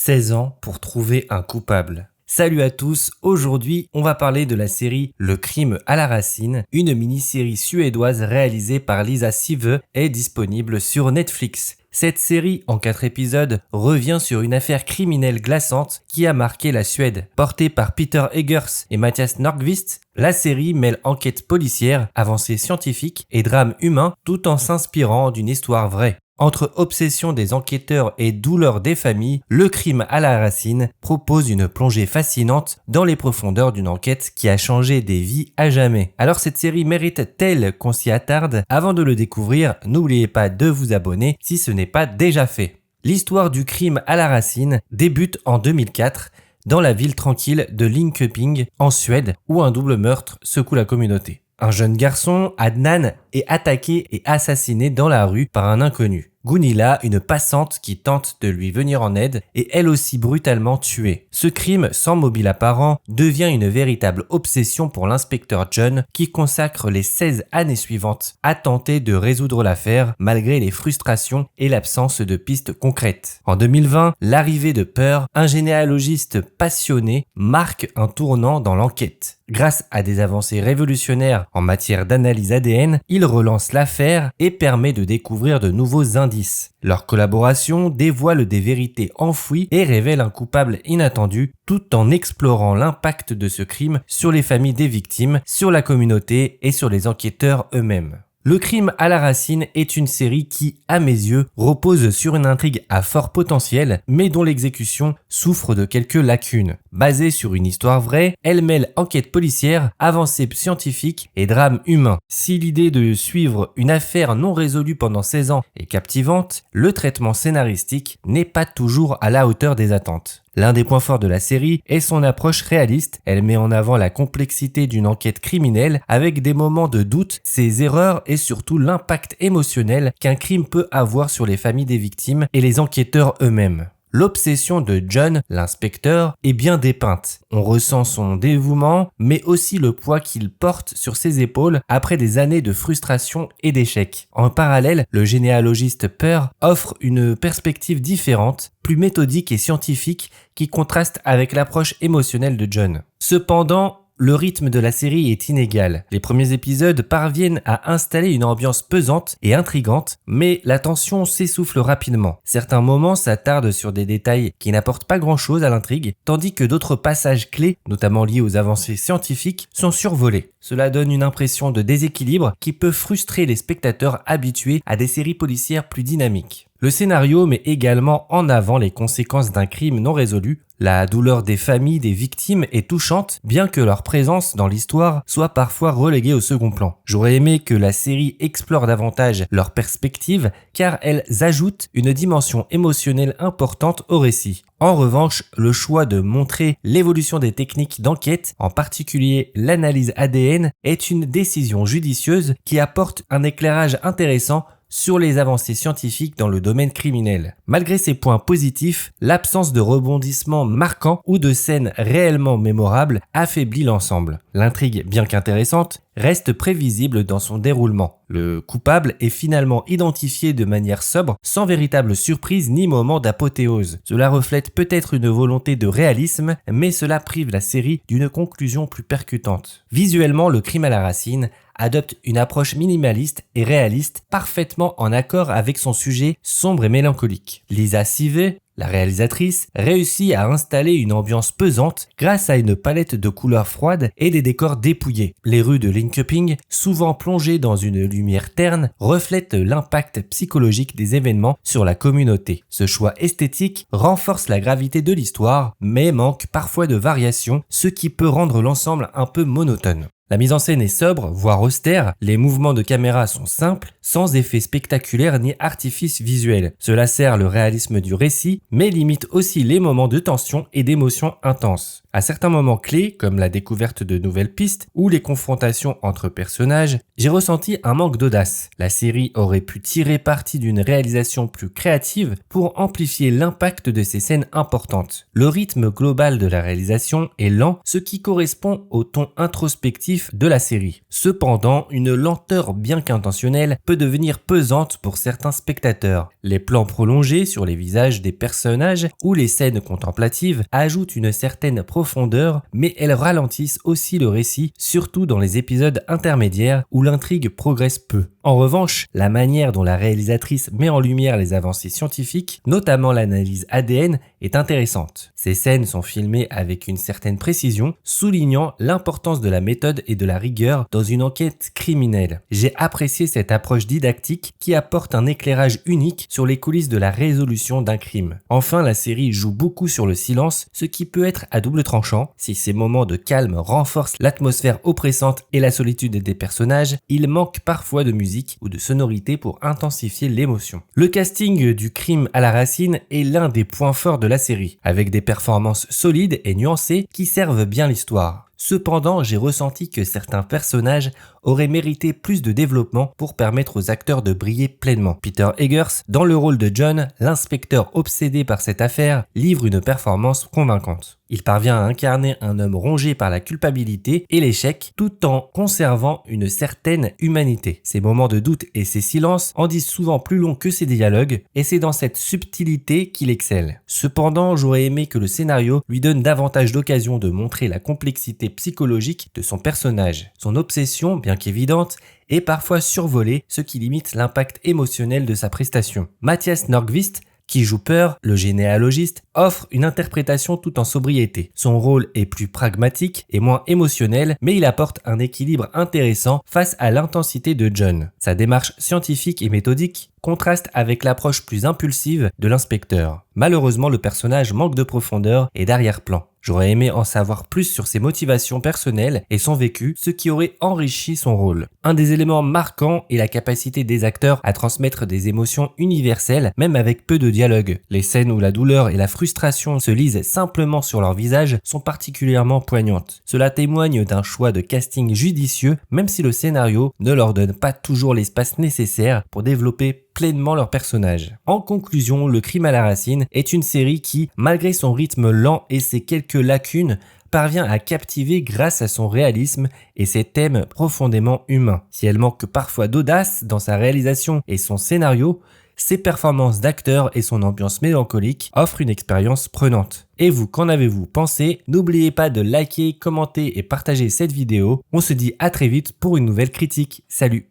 16 ans pour trouver un coupable. Salut à tous, aujourd'hui on va parler de la série Le crime à la racine, une mini-série suédoise réalisée par Lisa Sive et disponible sur Netflix. Cette série, en 4 épisodes, revient sur une affaire criminelle glaçante qui a marqué la Suède. Portée par Peter Eggers et Mattias Nordqvist, la série mêle enquête policière, avancées scientifiques et drame humain tout en s'inspirant d'une histoire vraie. Entre obsession des enquêteurs et douleur des familles, Le crime à la racine propose une plongée fascinante dans les profondeurs d'une enquête qui a changé des vies à jamais. Alors cette série mérite-t-elle qu'on s'y attarde? Avant de le découvrir, n'oubliez pas de vous abonner si ce n'est pas déjà fait. L'histoire du crime à la racine débute en 2004 dans la ville tranquille de Linköping en Suède où un double meurtre secoue la communauté. Un jeune garçon, Adnan, est attaqué et assassiné dans la rue par un inconnu. Gunilla, une passante qui tente de lui venir en aide, est elle aussi brutalement tuée. Ce crime, sans mobile apparent, devient une véritable obsession pour l'inspecteur John qui consacre les 16 années suivantes à tenter de résoudre l'affaire malgré les frustrations et l'absence de pistes concrètes. En 2020, l'arrivée de Pehr, un généalogiste passionné, marque un tournant dans l'enquête. Grâce à des avancées révolutionnaires en matière d'analyse ADN, il relance l'affaire et permet de découvrir de nouveaux indices. Leur collaboration dévoile des vérités enfouies et révèle un coupable inattendu tout en explorant l'impact de ce crime sur les familles des victimes, sur la communauté et sur les enquêteurs eux-mêmes. Le crime à la racine est une série qui, à mes yeux, repose sur une intrigue à fort potentiel, mais dont l'exécution souffre de quelques lacunes. Basée sur une histoire vraie, elle mêle enquête policière, avancées scientifiques et drame humain. Si l'idée de suivre une affaire non résolue pendant 16 ans est captivante, le traitement scénaristique n'est pas toujours à la hauteur des attentes. L'un des points forts de la série est son approche réaliste. Elle met en avant la complexité d'une enquête criminelle avec des moments de doute, ses erreurs et surtout l'impact émotionnel qu'un crime peut avoir sur les familles des victimes et les enquêteurs eux-mêmes. L'obsession de John, l'inspecteur, est bien dépeinte. On ressent son dévouement, mais aussi le poids qu'il porte sur ses épaules après des années de frustration et d'échecs. En parallèle, le généalogiste Pehr offre une perspective différente, plus méthodique et scientifique, qui contraste avec l'approche émotionnelle de John. Cependant, le rythme de la série est inégal. Les premiers épisodes parviennent à installer une ambiance pesante et intrigante, mais la tension s'essouffle rapidement. Certains moments s'attardent sur des détails qui n'apportent pas grand-chose à l'intrigue, tandis que d'autres passages clés, notamment liés aux avancées scientifiques, sont survolés. Cela donne une impression de déséquilibre qui peut frustrer les spectateurs habitués à des séries policières plus dynamiques. Le scénario met également en avant les conséquences d'un crime non résolu. La douleur des familles des victimes est touchante, bien que leur présence dans l'histoire soit parfois reléguée au second plan. J'aurais aimé que la série explore davantage leurs perspectives, car elles ajoutent une dimension émotionnelle importante au récit. En revanche, le choix de montrer l'évolution des techniques d'enquête, en particulier l'analyse ADN, est une décision judicieuse qui apporte un éclairage intéressant sur les avancées scientifiques dans le domaine criminel. Malgré ces points positifs, l'absence de rebondissements marquants ou de scènes réellement mémorables affaiblit l'ensemble. L'intrigue, bien qu'intéressante, reste prévisible dans son déroulement. Le coupable est finalement identifié de manière sobre, sans véritable surprise ni moment d'apothéose. Cela reflète peut-être une volonté de réalisme, mais cela prive la série d'une conclusion plus percutante. Visuellement, Le crime à la racine adopte une approche minimaliste et réaliste, parfaitement en accord avec son sujet sombre et mélancolique. Lisa Sive, la réalisatrice, réussit à installer une ambiance pesante grâce à une palette de couleurs froides et des décors dépouillés. Les rues de Linköping, souvent plongées dans une lumière terne, reflètent l'impact psychologique des événements sur la communauté. Ce choix esthétique renforce la gravité de l'histoire, mais manque parfois de variation, ce qui peut rendre l'ensemble un peu monotone. La mise en scène est sobre, voire austère, les mouvements de caméra sont simples, sans effets spectaculaires ni artifices visuels. Cela sert le réalisme du récit, mais limite aussi les moments de tension et d'émotion intenses. À certains moments clés, comme la découverte de nouvelles pistes ou les confrontations entre personnages, j'ai ressenti un manque d'audace. La série aurait pu tirer parti d'une réalisation plus créative pour amplifier l'impact de ces scènes importantes. Le rythme global de la réalisation est lent, ce qui correspond au ton introspectif narratif de la série. Cependant, une lenteur bien qu'intentionnelle peut devenir pesante pour certains spectateurs. Les plans prolongés sur les visages des personnages ou les scènes contemplatives ajoutent une certaine profondeur, mais elles ralentissent aussi le récit, surtout dans les épisodes intermédiaires où l'intrigue progresse peu. En revanche, la manière dont la réalisatrice met en lumière les avancées scientifiques, notamment l'analyse ADN, est intéressante. Ces scènes sont filmées avec une certaine précision, soulignant l'importance de la méthode et de la rigueur dans une enquête criminelle. J'ai apprécié cette approche didactique qui apporte un éclairage unique sur les coulisses de la résolution d'un crime. Enfin, la série joue beaucoup sur le silence, ce qui peut être à double tranchant. Si ces moments de calme renforcent l'atmosphère oppressante et la solitude des personnages, il manque parfois de musique ou de sonorité pour intensifier l'émotion. Le casting du Crime à la racine est l'un des points forts de la série, avec des performances solides et nuancées qui servent bien l'histoire. Cependant, j'ai ressenti que certains personnages auraient mérité plus de développement pour permettre aux acteurs de briller pleinement. Peter Eggers, dans le rôle de John, l'inspecteur obsédé par cette affaire, livre une performance convaincante. Il parvient à incarner un homme rongé par la culpabilité et l'échec, tout en conservant une certaine humanité. Ses moments de doute et ses silences en disent souvent plus long que ses dialogues, et c'est dans cette subtilité qu'il excelle. Cependant, j'aurais aimé que le scénario lui donne davantage d'occasions de montrer la complexité psychologique de son personnage. Son obsession, bien qu'évidente, est parfois survolée, ce qui limite l'impact émotionnel de sa prestation. Mathias Nordqvist, qui joue Pearl, le généalogiste, offre une interprétation tout en sobriété. Son rôle est plus pragmatique et moins émotionnel, mais il apporte un équilibre intéressant face à l'intensité de John. Sa démarche scientifique et méthodique contraste avec l'approche plus impulsive de l'inspecteur. Malheureusement, le personnage manque de profondeur et d'arrière-plan. J'aurais aimé en savoir plus sur ses motivations personnelles et son vécu, ce qui aurait enrichi son rôle. Un des éléments marquants est la capacité des acteurs à transmettre des émotions universelles, même avec peu de dialogue. Les scènes où la douleur et la frustration se lisent simplement sur leur visage sont particulièrement poignantes. Cela témoigne d'un choix de casting judicieux, même si le scénario ne leur donne pas toujours l'espace nécessaire pour développer pleinement leur personnage. En conclusion, Le Crime à la racine est une série qui, malgré son rythme lent et ses quelques lacunes, parvient à captiver grâce à son réalisme et ses thèmes profondément humains. Si elle manque parfois d'audace dans sa réalisation et son scénario, ses performances d'acteurs et son ambiance mélancolique offrent une expérience prenante. Et vous, qu'en avez-vous pensé? N'oubliez pas de liker, commenter et partager cette vidéo. On se dit à très vite pour une nouvelle critique. Salut!